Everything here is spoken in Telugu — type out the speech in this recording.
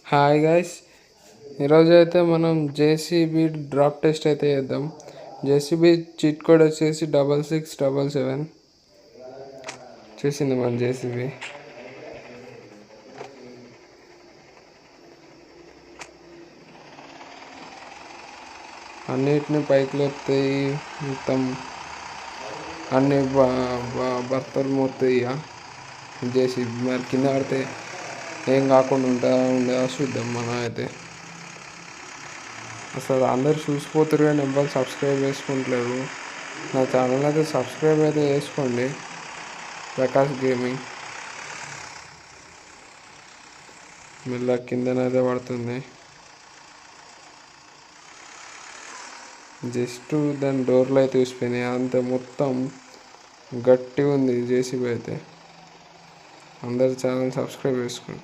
హాయ్ గైస్, ఈరోజు అయితే మనం జేసీబీ డ్రాప్ టెస్ట్ అయితే చేద్దాం. జేసీబీ చీట్ కోడ్ వచ్చేసి 6677 చేసింది మన జేసీబీ. అన్నిటిని పైకి లేపుతాయి, మొత్తం అన్ని బర్తలు మోస్తాయి. ఇక జేసీబీ మరి కింద పడితే ఏం కాకుండా ఉండే చూద్దాం. మనం అయితే అసలు అందరు చూసిపోతారు కానీ ఎవ్వరు సబ్స్క్రైబ్ చేసుకుంటలేరు. నా ఛానల్ అయితే సబ్స్క్రైబ్ అయితే చేసుకోండి, ప్రకాష్ గేమింగ్. మెల్ల కిందనైతే పడుతుంది. జస్ట్ దాని డోర్లు అయితే చూసిపోయినాయి, అంతే. మొత్తం గట్టిగా ఉంది జేసీబీ అయితే. అందరు ఛానల్ సబ్స్క్రైబ్ చేసుకోండి.